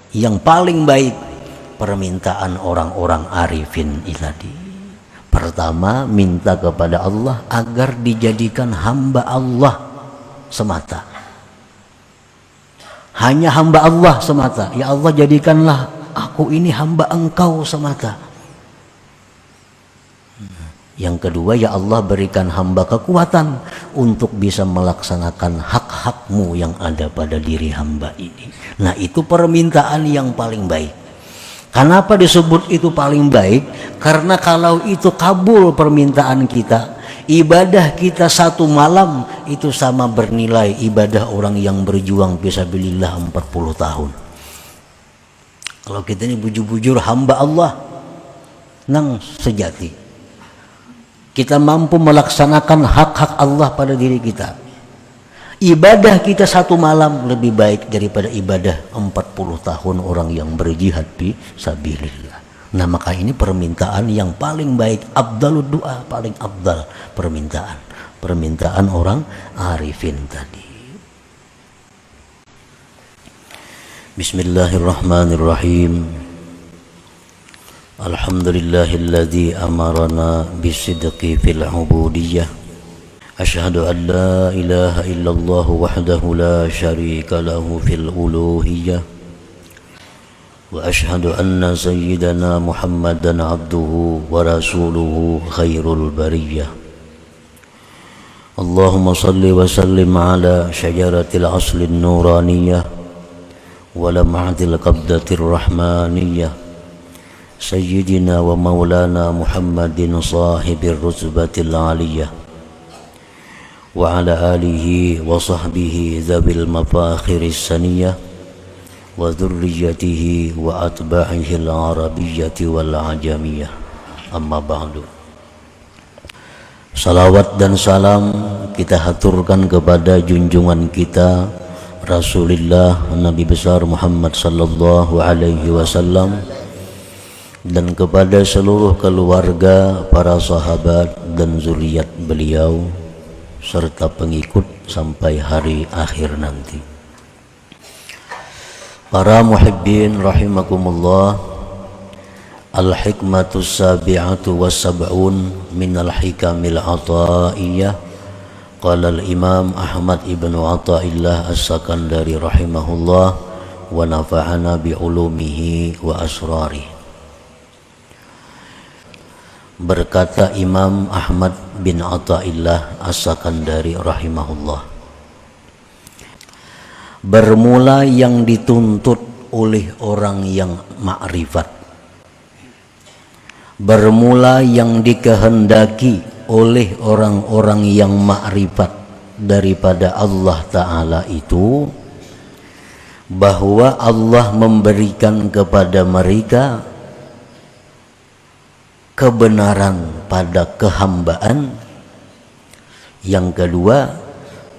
Yang paling baik permintaan orang-orang arifin tadi. Pertama, minta kepada Allah agar dijadikan hamba Allah semata. Hanya hamba Allah semata. Ya Allah, jadikanlah aku ini hamba Engkau semata. Yang kedua, ya Allah, berikan hamba kekuatan untuk bisa melaksanakan hak-hakmu yang ada pada diri hamba ini. Nah, itu permintaan yang paling baik. Kenapa disebut itu paling baik? Karena kalau itu kabul permintaan kita, ibadah kita satu malam itu sama bernilai ibadah orang yang berjuang fisabilillah 40 tahun. Kalau kita ini bujur-bujur hamba Allah nang sejati, kita mampu melaksanakan hak-hak Allah pada diri kita, ibadah kita satu malam lebih baik daripada ibadah 40 tahun orang yang berjihad fi sabilillah. Nah, maka ini permintaan yang paling baik, afdalud doa, paling afdal permintaan orang arifin tadi. Bismillahirrahmanirrahim. Alhamdulillahilladzi amarana bisidqi fil ubudiyyah. Asyhadu an la ilaha illallah wahdahu la syarika lahu fil uluhiyyah. Wa asyhadu anna sayyidana Muhammadan abduhu wa rasuluhu khairul bariyyah. Allahumma salli wa sallim ala syajaratil aslin nuraniyah wa lam'atil qabdatir rahmaniyah. Sayyidina wa maulana Muhammadin sahibir rutbatil aliyah wa ala alihi wa sahbihi dhabil mafakhiris saniyah wa dhurriyyatihi wa atba'ihi al-arabiyyati wal ajamiyah. Amma ba'du. Salawat dan salam kita haturkan kepada junjungan kita Rasulullah Nabi besar Muhammad sallallahu alaihi wasallam, dan kepada seluruh keluarga, para sahabat dan zuriat beliau serta pengikut sampai hari akhir nanti. Para muhibbin rahimakumullah, al-hikmatus sabi'atu was-sab'un minal hikamil ataiyah. Qala al-imam Ahmad ibn Athaillah as-Sakandari rahimahullah wa nafa'ana bi ulumihi wa asrarihi. Berkata Imam Ahmad bin Athaillah as-Sakandari rahimahullah, bermula yang dituntut oleh orang yang ma'rifat, bermula yang dikehendaki oleh orang-orang yang ma'rifat daripada Allah Ta'ala itu, bahwa Allah memberikan kepada mereka kebenaran pada kehambaan. Yang kedua,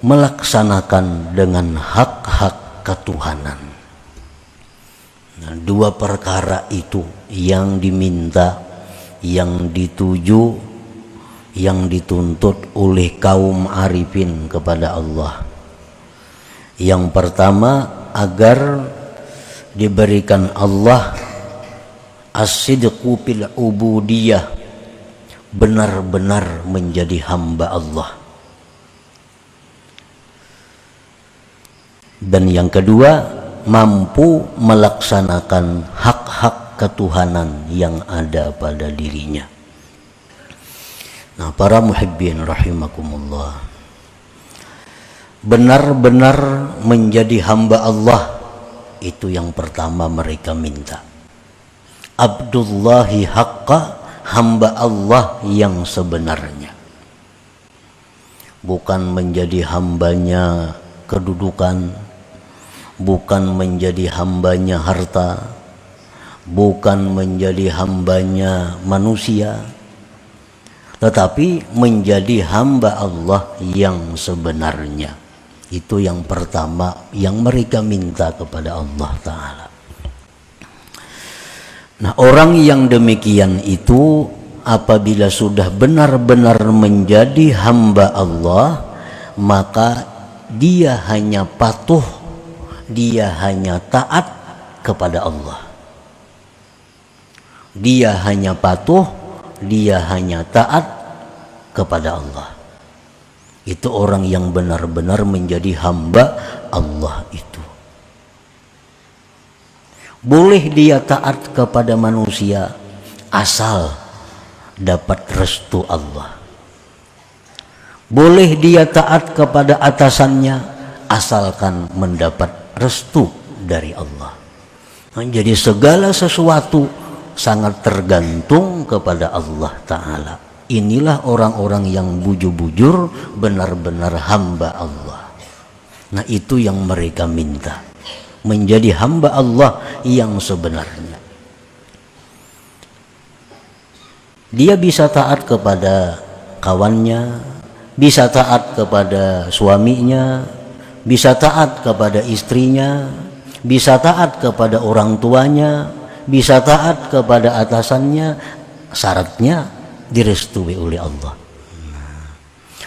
melaksanakan dengan hak-hak ketuhanan. Nah, dua perkara itu yang diminta, yang dituju, yang dituntut oleh kaum arifin kepada Allah. Yang pertama, agar diberikan Allah as-sidqu fil ubudiyah, benar-benar menjadi hamba Allah. Dan yang kedua, mampu melaksanakan hak-hak ketuhanan yang ada pada dirinya. Nah, para muhibbin rahimakumullah, benar-benar menjadi hamba Allah, itu yang pertama mereka minta. Abdullahi haqqa, hamba Allah yang sebenarnya, bukan menjadi hambanya kedudukan, bukan menjadi hambanya harta, bukan menjadi hambanya manusia, tetapi menjadi hamba Allah yang sebenarnya. Itu yang pertama yang mereka minta kepada Allah Ta'ala. Nah, orang yang demikian itu apabila sudah benar-benar menjadi hamba Allah, maka dia hanya patuh, dia hanya taat kepada Allah. Dia hanya patuh, dia hanya taat kepada Allah. Itu orang yang benar-benar menjadi hamba Allah itu. Boleh dia taat kepada manusia asal dapat restu Allah. Boleh dia taat kepada atasannya asalkan mendapat restu dari Allah. Jadi segala sesuatu sangat tergantung kepada Allah Ta'ala. Inilah orang-orang yang bujur-bujur benar-benar hamba Allah. Nah, itu yang mereka minta, menjadi hamba Allah yang sebenarnya. Dia bisa taat kepada kawannya, bisa taat kepada suaminya, bisa taat kepada istrinya, bisa taat kepada orang tuanya, bisa taat kepada atasannya. Syaratnya direstui oleh Allah.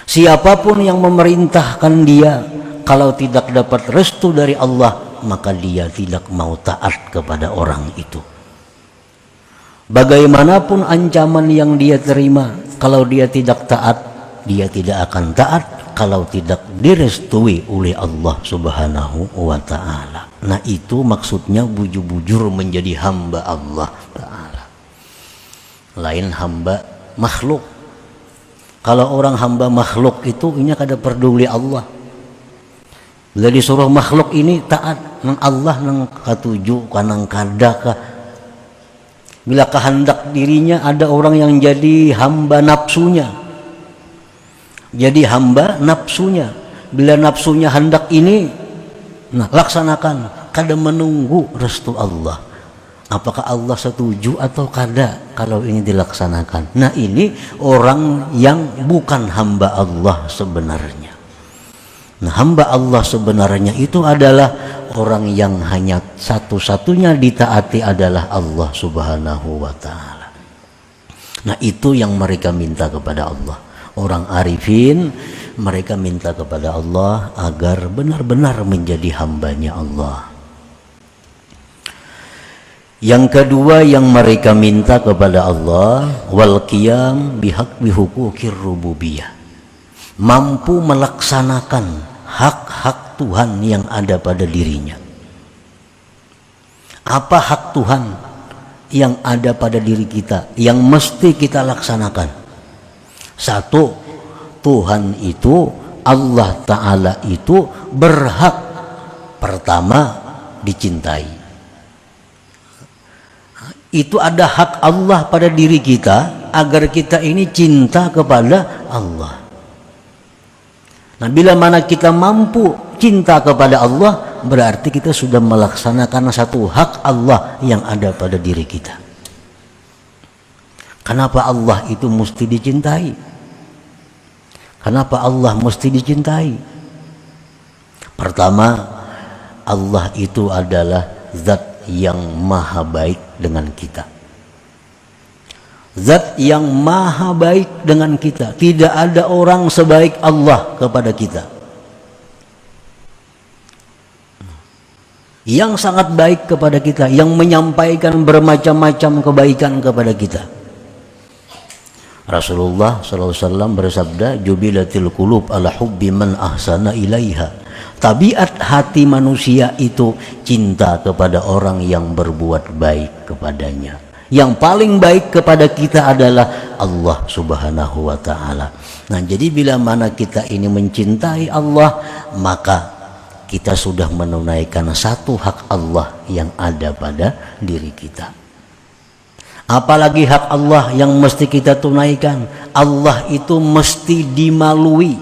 Siapapun yang memerintahkan dia, kalau tidak dapat restu dari Allah, maka dia tidak mau taat kepada orang itu. Bagaimanapun ancaman yang dia terima, kalau dia tidak taat, dia tidak akan taat kalau tidak direstui oleh Allah Subhanahu wa Ta'ala. Nah, itu maksudnya bujur-bujur menjadi hamba Allah Ta'ala. Lain hamba makhluk. Kalau orang hamba makhluk itu ini kada peduli Allah. Bila disuruh makhluk ini taat nang Allah nang katuju kanang kadaka. Bila kehendak dirinya, ada orang yang jadi hamba nafsunya. Jadi hamba nafsunya. Bila nafsunya hendak ini, nah laksanakan. Kada menunggu restu Allah. Apakah Allah setuju atau kada kalau ini dilaksanakan? Nah, ini orang yang bukan hamba Allah sebenarnya. Nah, hamba Allah sebenarnya itu adalah orang yang hanya satu-satunya ditaati adalah Allah Subhanahu wa Ta'ala. Nah, itu yang mereka minta kepada Allah. Orang arifin, mereka minta kepada Allah agar benar-benar menjadi hambanya Allah. Yang kedua yang mereka minta kepada Allah, wal qiyam bihaqi huquqir rububiyah. Mampu melaksanakan hak-hak Tuhan yang ada pada dirinya. Apa hak Tuhan yang ada pada diri kita yang mesti kita laksanakan? Satu, Tuhan itu, Allah Ta'ala itu berhak pertama dicintai. Itu ada hak Allah pada diri kita agar kita ini cinta kepada Allah. Nah, bila mana kita mampu cinta kepada Allah, berarti kita sudah melaksanakan satu hak Allah yang ada pada diri kita. Kenapa Allah itu mesti dicintai? Kenapa Allah mesti dicintai? Pertama, Allah itu adalah zat yang maha baik dengan kita. Zat yang maha baik dengan kita. Tidak ada orang sebaik Allah kepada kita. Yang sangat baik kepada kita, yang menyampaikan bermacam-macam kebaikan kepada kita. Rasulullah SAW bersabda, jubilatil qulub ala hubbi man ahsana ilaiha. Tabiat hati manusia itu cinta kepada orang yang berbuat baik kepadanya. Yang paling baik kepada kita adalah Allah Subhanahu wa Ta'ala. Nah, jadi bila mana kita ini mencintai Allah, maka kita sudah menunaikan satu hak Allah yang ada pada diri kita. Apalagi hak Allah yang mesti kita tunaikan, Allah itu mesti dimalui.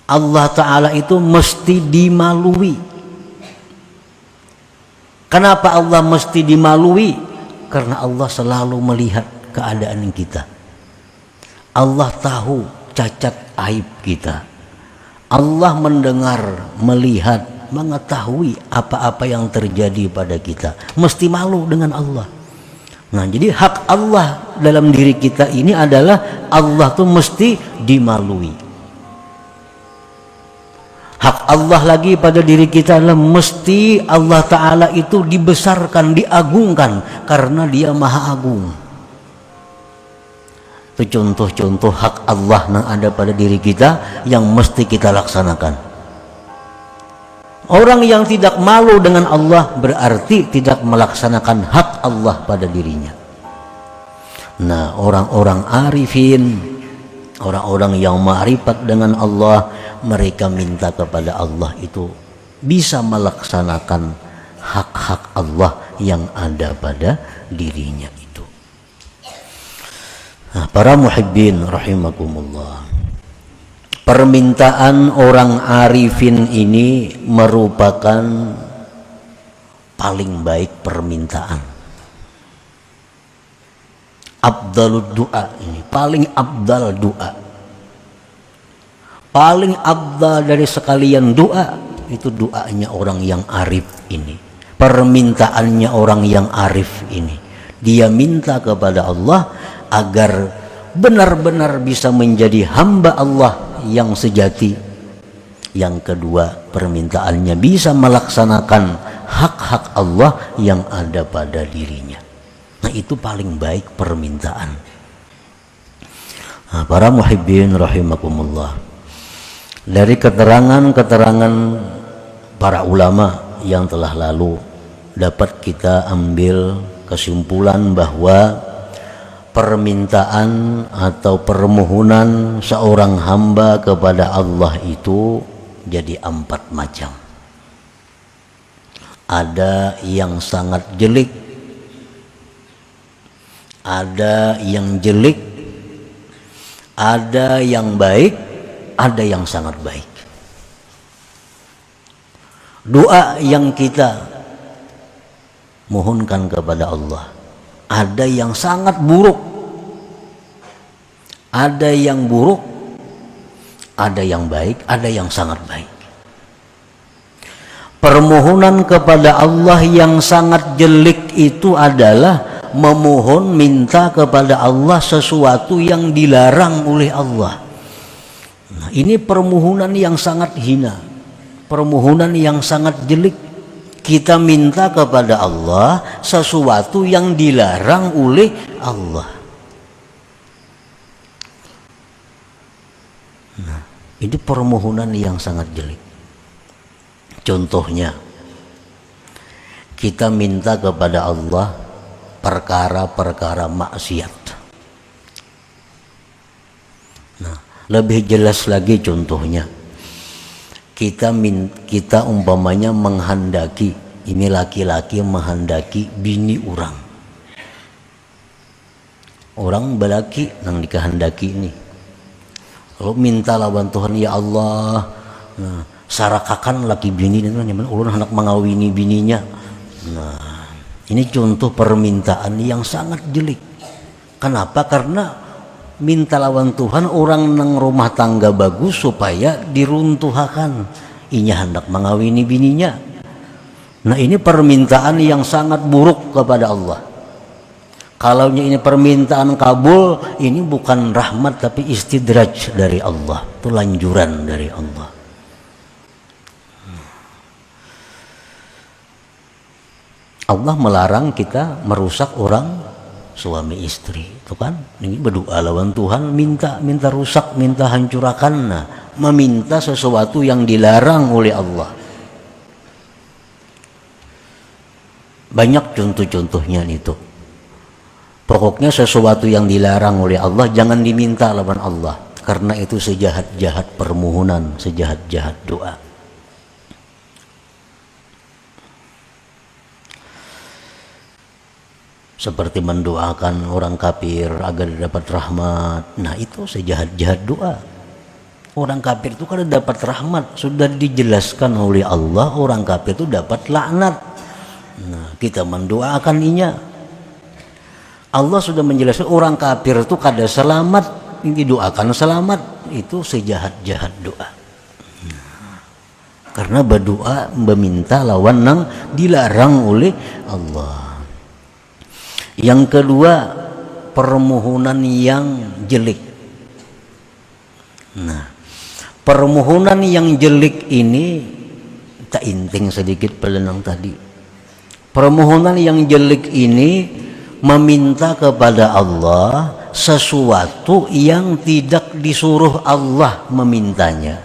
Allah Ta'ala itu mesti dimalui. Kenapa Allah mesti dimalui? Karena Allah selalu melihat keadaan kita. Allah tahu cacat aib kita. Allah mendengar, melihat, mengetahui apa-apa yang terjadi pada kita. Mesti malu dengan Allah. Nah, jadi hak Allah dalam diri kita ini adalah Allah tuh mesti dimalui. Hak Allah lagi pada diri kita adalah mesti Allah Ta'ala itu dibesarkan, diagungkan karena Dia Maha Agung. Itu contoh-contoh hak Allah yang ada pada diri kita yang mesti kita laksanakan. Orang yang tidak malu dengan Allah berarti tidak melaksanakan hak Allah pada dirinya. Nah, orang-orang arifin, orang-orang yang ma'rifat dengan Allah, mereka minta kepada Allah itu bisa melaksanakan hak-hak Allah yang ada pada dirinya itu. Nah, para muhibbin rahimakumullah, permintaan orang arifin ini merupakan paling baik permintaan. Abdalud doa, ini paling abdal doa, paling abdal dari sekalian doa itu doanya orang yang arif ini, permintaannya orang yang arif ini. Dia minta kepada Allah agar benar-benar bisa menjadi hamba Allah yang sejati. Yang kedua, permintaannya bisa melaksanakan hak-hak Allah yang ada pada dirinya. Nah, itu paling baik permintaan. Nah, para muhibbin rahimakumullah, dari keterangan-keterangan para ulama yang telah lalu dapat kita ambil kesimpulan bahwa permintaan atau permohonan seorang hamba kepada Allah itu jadi 4 macam. Ada yang sangat jelek, ada yang jelek, ada yang baik, ada yang sangat baik. Doa yang kita mohonkan kepada Allah, ada yang sangat buruk, ada yang buruk, ada yang baik, ada yang sangat baik. Permohonan kepada Allah yang sangat jelek itu adalah memohon minta kepada Allah sesuatu yang dilarang oleh Allah. Nah, ini permohonan yang sangat hina, permohonan yang sangat jelek. Kita minta kepada Allah sesuatu yang dilarang oleh Allah. Nah, ini permohonan yang sangat jelek. Contohnya, kita minta kepada Allah perkara-perkara maksiat. Nah, lebih jelas lagi contohnya, kita umpamanya menghendaki, ini laki-laki menghendaki bini orang belaki nang dikehendaki ini, lalu minta lawan Tuhan, ya Allah, nah, sarakakan laki bini itu ulun hendak mengawini bininya. Nah, ini contoh permintaan yang sangat jelek. Kenapa? Karena minta lawan Tuhan orang nang rumah tangga bagus supaya diruntuhakan. Inya hendak mengawini bininya. Nah, ini permintaan yang sangat buruk kepada Allah. Kalau ini permintaan kabul, ini bukan rahmat tapi istidraj dari Allah. Itu lanjuran dari Allah. Allah melarang kita merusak orang suami istri, itu kan? Ini berdoa lawan Tuhan, minta rusak, minta hancurkan, nah, meminta sesuatu yang dilarang oleh Allah. Banyak contoh-contohnya itu. Pokoknya sesuatu yang dilarang oleh Allah jangan diminta lawan Allah, karena itu sejahat-jahat permohonan, sejahat-jahat doa. Seperti mendoakan orang kafir agar dapat rahmat. Nah, itu sejahat-jahat doa. Orang kafir itu kalau dapat rahmat sudah dijelaskan oleh Allah, orang kafir itu dapat laknat. Nah, kita mendoakan inya. Allah sudah menjelaskan orang kafir itu kada selamat, ini doakan selamat. Itu sejahat-jahat doa. Karena berdoa meminta lawan yang dilarang oleh Allah. Yang kedua, permohonan yang jelek. Nah, permohonan yang jelek ini, tak inting sedikit pelenang tadi. Permohonan yang jelek ini meminta kepada Allah sesuatu yang tidak disuruh Allah memintanya.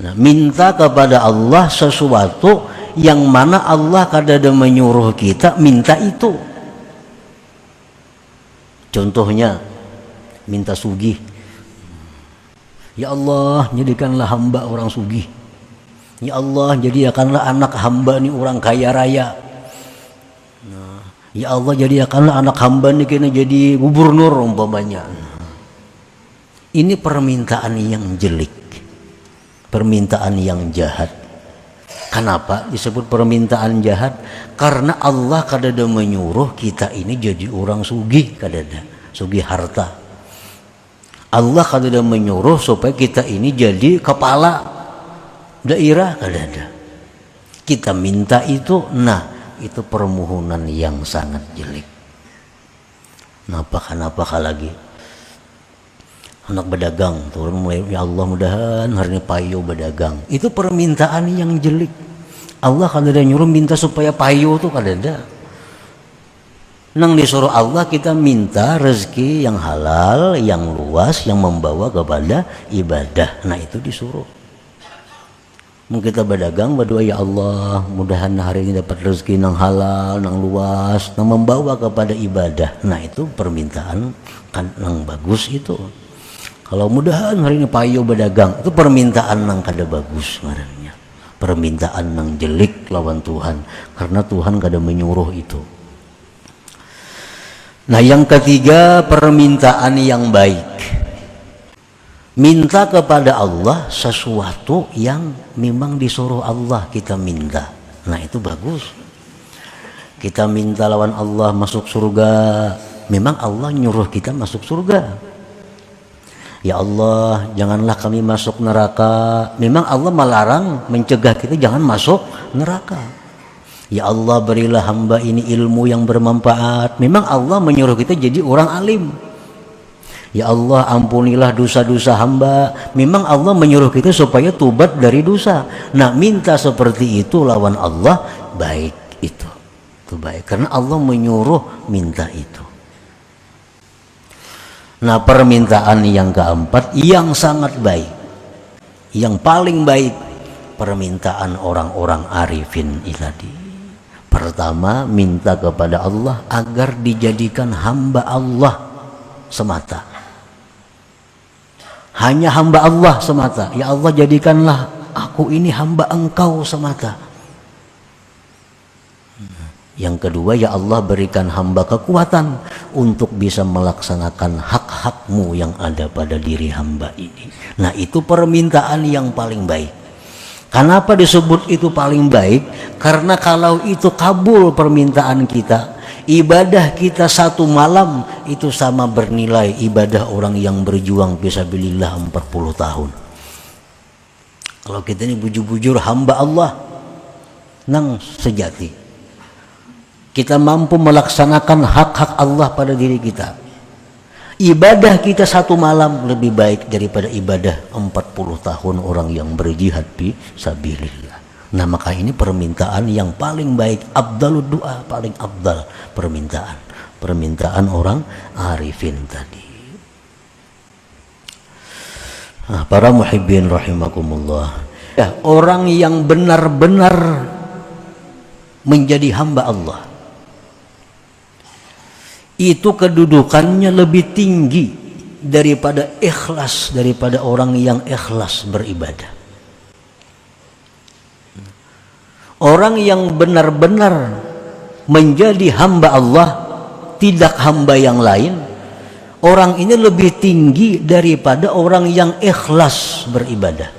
Nah, minta kepada Allah sesuatu yang mana Allah kadada menyuruh kita minta itu. Contohnya minta sugih. Ya Allah, jadikanlah hamba orang sugih. Ya Allah, jadikanlah anak hamba ini orang kaya raya. Nah, ya Allah, jadikanlah anak hamba ini kena jadi gubernur umpamanya. Ini permintaan yang jelek, permintaan yang jahat. Kenapa disebut permintaan jahat? Karena Allah kadada menyuruh kita ini jadi orang sugih, kadada sugih harta. Allah kadada menyuruh supaya kita ini jadi kepala daerah, kadada. Kita minta itu, nah itu permohonan yang sangat jelek. Kenapa lagi? Anak berdagang, turun mulai, ya Allah mudahan hari ini payo berdagang. Itu permintaan yang jelek. Allah kadada nyuruh minta supaya payo tuh kadada. Nang disuruh Allah kita minta rezeki yang halal, yang luas, yang membawa kepada ibadah. Nah itu disuruh. Mungkin kita berdagang berdoa, ya Allah mudahan hari ini dapat rezeki yang halal, yang luas, yang membawa kepada ibadah. Nah itu permintaan kan yang bagus itu. Kalau mudahan hari ini payo berdagang, itu permintaan yang kada bagus sebenarnya. Permintaan yang jelek lawan Tuhan, karena Tuhan kada menyuruh itu. Nah yang ketiga, permintaan yang baik. Minta kepada Allah sesuatu yang memang disuruh Allah kita minta. Nah itu bagus. Kita minta lawan Allah masuk surga, memang Allah nyuruh kita masuk surga. Ya Allah, janganlah kami masuk neraka. Memang Allah melarang, mencegah kita jangan masuk neraka. Ya Allah, berilah hamba ini ilmu yang bermanfaat. Memang Allah menyuruh kita jadi orang alim. Ya Allah, ampunilah dosa-dosa hamba. Memang Allah menyuruh kita supaya tobat dari dosa. Nah, minta seperti itu lawan Allah, baik itu. Itu baik, karena Allah menyuruh minta itu. Nah, permintaan yang keempat yang sangat baik, yang paling baik, permintaan orang-orang arifin tadi. Pertama, minta kepada Allah agar dijadikan hamba Allah semata. Hanya hamba Allah semata. Ya Allah, jadikanlah aku ini hamba Engkau semata. Yang kedua, ya Allah, berikan hamba kekuatan untuk bisa melaksanakan hak-hakmu yang ada pada diri hamba ini. Nah, itu permintaan yang paling baik. Kenapa disebut itu paling baik? Karena kalau itu kabul permintaan kita, ibadah kita satu malam itu sama bernilai ibadah orang yang berjuang fisabilillah 40 tahun. Kalau kita ini bujur-bujur hamba Allah nang sejati, kita mampu melaksanakan hak-hak Allah pada diri kita, ibadah kita satu malam lebih baik daripada ibadah 40 tahun orang yang berjihad fi sabilillah. Nah, maka ini permintaan yang paling baik, afdalud doa, paling afdal permintaan orang arifin tadi. Nah, para muhibbin rahimakumullah. Ya, orang yang benar-benar menjadi hamba Allah, itu kedudukannya lebih tinggi daripada ikhlas, daripada orang yang ikhlas beribadah. Orang yang benar-benar menjadi hamba Allah, tidak hamba yang lain, orang ini lebih tinggi daripada orang yang ikhlas beribadah.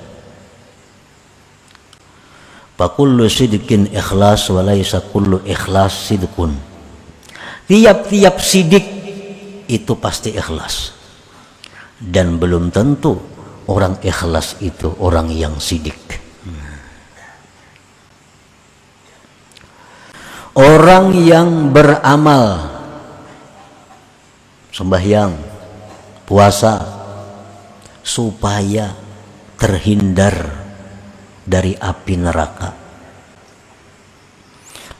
Fakullu sidqin ikhlas walaysa kullu ikhlas sidqun. Tiap-tiap sidik itu pasti ikhlas, dan belum tentu orang ikhlas itu orang yang sidik. Orang yang beramal, sembahyang, puasa, supaya terhindar dari api neraka.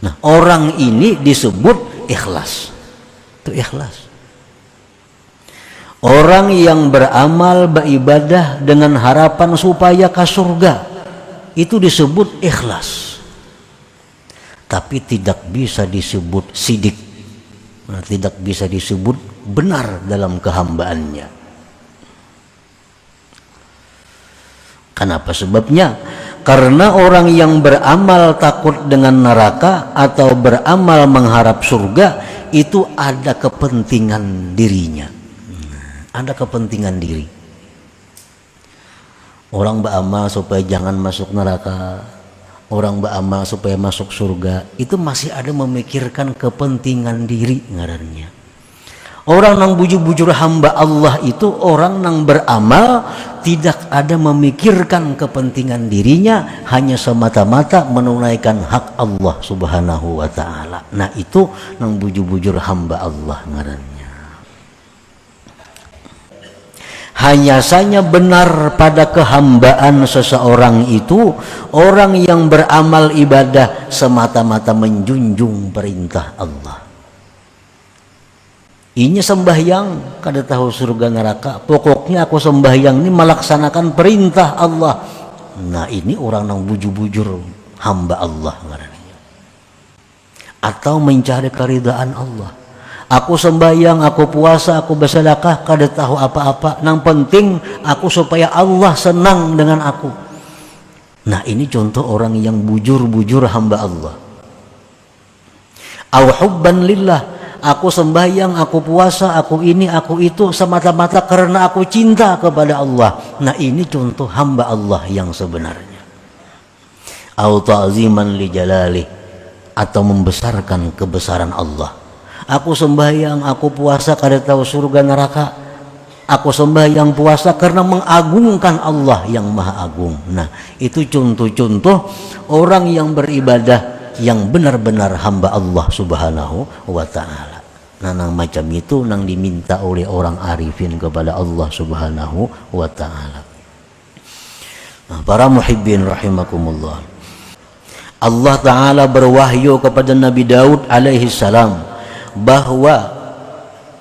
Nah, orang ini disebut ikhlas. Itu ikhlas. Orang yang beramal beribadah dengan harapan supaya ke surga, itu disebut ikhlas. Tapi tidak bisa disebut sidik. Nah, tidak bisa disebut benar dalam kehambaannya. Kenapa sebabnya? Karena orang yang beramal takut dengan neraka atau beramal mengharap surga itu ada kepentingan dirinya. Ada kepentingan diri. Orang beramal supaya jangan masuk neraka, orang beramal supaya masuk surga, itu masih ada memikirkan kepentingan diri ngarannya. Orang nang bujur-bujur hamba Allah itu orang nang beramal tidak ada memikirkan kepentingan dirinya, hanya semata-mata menunaikan hak Allah Subhanahu wa ta'ala. Nah, itu nang bujur-bujur hamba Allah ngarannya. Hanya saja benar pada kehambaan seseorang itu orang yang beramal ibadah semata-mata menjunjung perintah Allah. Ini sembahyang kada tahu surga neraka, pokoknya aku sembahyang ini melaksanakan perintah Allah. Nah, ini orang yang bujur-bujur hamba Allah. Atau mencari keridaan Allah. Aku sembahyang, aku puasa, aku bersedekah, kada tahu apa-apa. Yang penting aku supaya Allah senang dengan aku. Nah, ini contoh orang yang bujur-bujur hamba Allah. Au hubban lillah. Aku sembahyang, aku puasa, aku ini, aku itu semata-mata karena aku cinta kepada Allah. Nah, ini contoh hamba Allah yang sebenarnya. Au ta'ziman li jalali, atau membesarkan kebesaran Allah. Aku sembahyang, aku puasa kada tahu surga neraka. Aku sembahyang puasa karena mengagungkan Allah yang Maha Agung. Nah, itu contoh-contoh orang yang beribadah yang benar-benar hamba Allah Subhanahu wa ta'ala. Nah, nang macam itu nang diminta oleh orang arifin kepada Allah Subhanahu wa ta'ala. Nah, para muhibbin rahimakumullah, Allah ta'ala berwahyu kepada Nabi Daud alaihi salam bahwa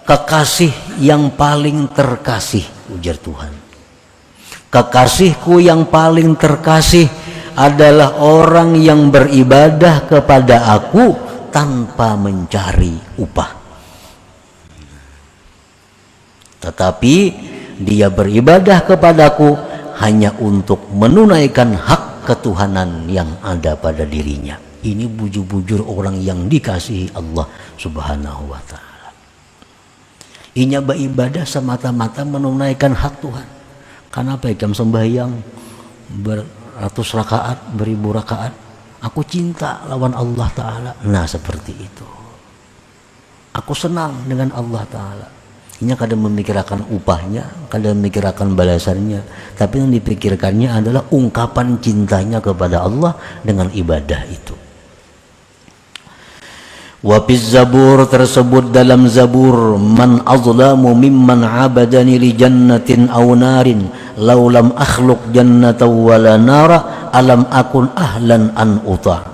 kekasih yang paling terkasih, ujar Tuhan, kekasihku yang paling terkasih adalah orang yang beribadah kepada aku tanpa mencari upah. Tetapi dia beribadah kepadaku hanya untuk menunaikan hak ketuhanan yang ada pada dirinya. Ini bujur-bujur orang yang dikasihi Allah Subhanahu wa ta'ala. Inya beribadah semata-mata menunaikan hak Tuhan. Kenapa ikam sembahyang ratus rakaat, beribu rakaat, aku cinta lawan Allah Ta'ala. Nah, seperti itu. Aku senang dengan Allah Ta'ala. Ini kadang memikirkan upahnya, kadang memikirkan balasannya, tapi yang dipikirkannya adalah ungkapan cintanya kepada Allah dengan ibadah itu. Wafiz Zabur, tersebut dalam Zabur, man azlamu mimman abadani li jannatin aw narin law lam akhluq jannatan wala nara alam akun ahlan an uta.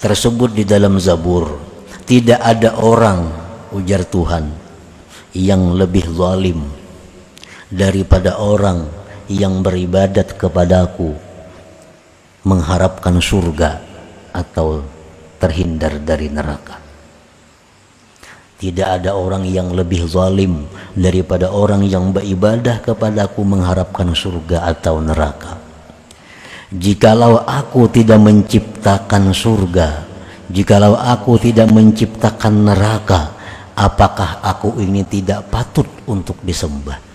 Tersebut di dalam Zabur, tidak ada orang, ujar Tuhan, yang lebih zalim daripada orang yang beribadat kepadaku mengharapkan surga atau terhindar dari neraka. Tidak ada orang yang lebih zalim daripada orang yang beribadah kepadaku mengharapkan surga atau neraka. Jikalau aku tidak menciptakan surga, jikalau aku tidak menciptakan neraka, apakah aku ini tidak patut untuk disembah?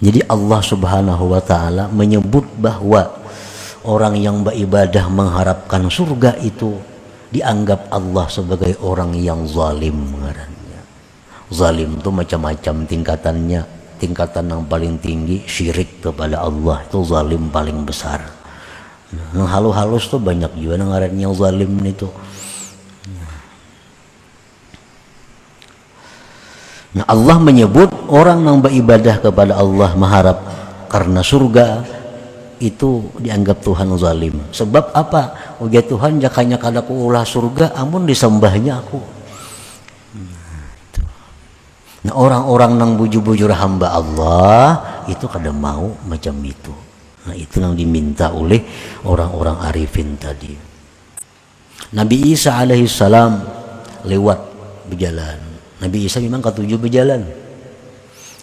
Jadi Allah Subhanahu wa ta'ala menyebut bahwa orang yang beribadah mengharapkan surga itu dianggap Allah sebagai orang yang zalim. Zalim itu macam-macam tingkatannya. Tingkatan yang paling tinggi syirik kepada Allah, itu zalim paling besar. Yang halus-halus tuh banyak juga yang zalim itu. Nah, Allah menyebut orang yang beribadah kepada Allah mengharap karena surga itu dianggap Tuhan zalim. Sebab apa? Ujar Tuhan jakanya kada ku ulah surga amun disembahnya aku. Nah, orang-orang nang bujur-bujur hamba Allah itu kada mau macam itu. Nah, itu yang diminta oleh orang-orang arifin tadi. Nabi Isa alaihissalam lewat berjalan. Nabi Isa memang ketujuh berjalan.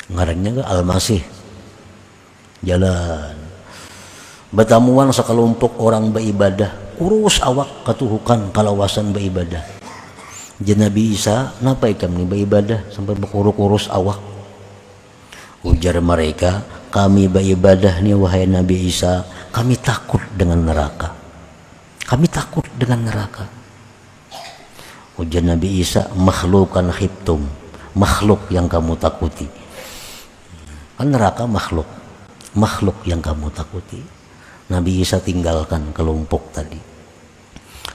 Ngarannya ke Al-Masih. Jalan. Bertamuan sekelompok orang beribadah. Kurus awak ketuhukan kalawasan beribadah. Jadi Nabi Isa, kenapa ikam ni beribadah sampai berkurus-kurus awak? Ujar mereka, kami beribadah ni wahai Nabi Isa, kami takut dengan neraka. Kami takut dengan neraka. Ujar Nabi Isa, makhlukan khiftum, makhluk yang kamu takuti. Kan neraka makhluk yang kamu takuti. Nabi Isa tinggalkan kelompok tadi.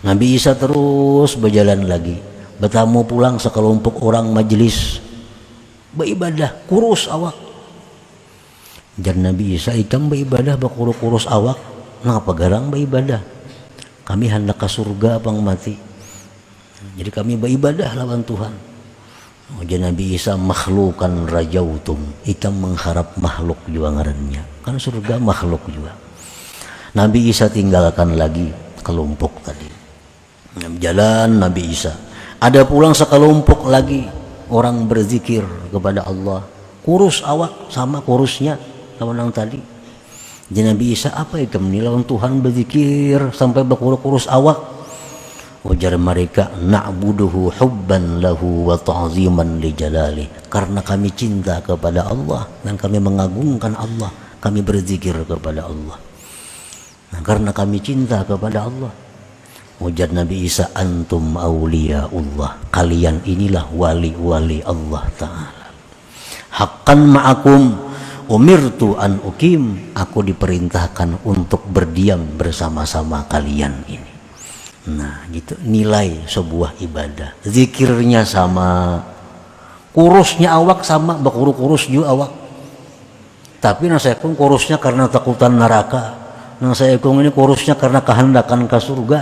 Nabi Isa terus berjalan lagi, bertamu pulang sekelompok orang majelis beribadah, kurus awak. Jan Nabi Isa, ikam beribadah berkurus awak, kenapa garang beribadah? Kami hendak ke surga bang mati. Jadi kami beribadah lawan Tuhan. Jan Nabi Isa, makhlukan rajautum, ikam mengharap makhluk juga ngarannya. Kan surga makhluk juga. Nabi Isa tinggalkan lagi kelompok tadi. Jalan Nabi Isa. Ada pulang sekelompok lagi orang berzikir kepada Allah. Kurus awak sama kurusnya lawan yang tadi. Jadi Nabi Isa, apa itu lawan Tuhan berzikir sampai berkurus awak? Ujar mereka, na'buduhu hubban lahu wa ta'ziman li jalali. Karena kami cinta kepada Allah dan kami mengagungkan Allah, kami berzikir kepada Allah. Nah, karena kami cinta kepada Allah. Ujar Nabi Isa, antum awliyaullah, kalian inilah wali-wali Allah Ta'ala. Haqqan ma'akum umirtu an ukim, aku diperintahkan untuk berdiam bersama-sama kalian ini. Nah, gitu nilai sebuah ibadah. Zikirnya sama, kurusnya awak sama, berkurus juga awak. Tapi nasa ekung kurusnya karena takutan neraka. Nasa ekung ini kurusnya karena kehendakan ke surga.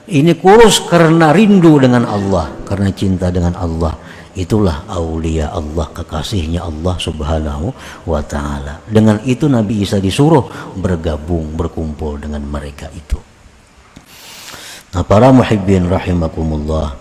Ini kurus karena rindu dengan Allah, karena cinta dengan Allah. Itulah aulia Allah, kekasihnya Allah subhanahu wa ta'ala. Dengan itu Nabi Isa disuruh bergabung, berkumpul dengan mereka itu. Nah, para muhibbin rahimakumullah,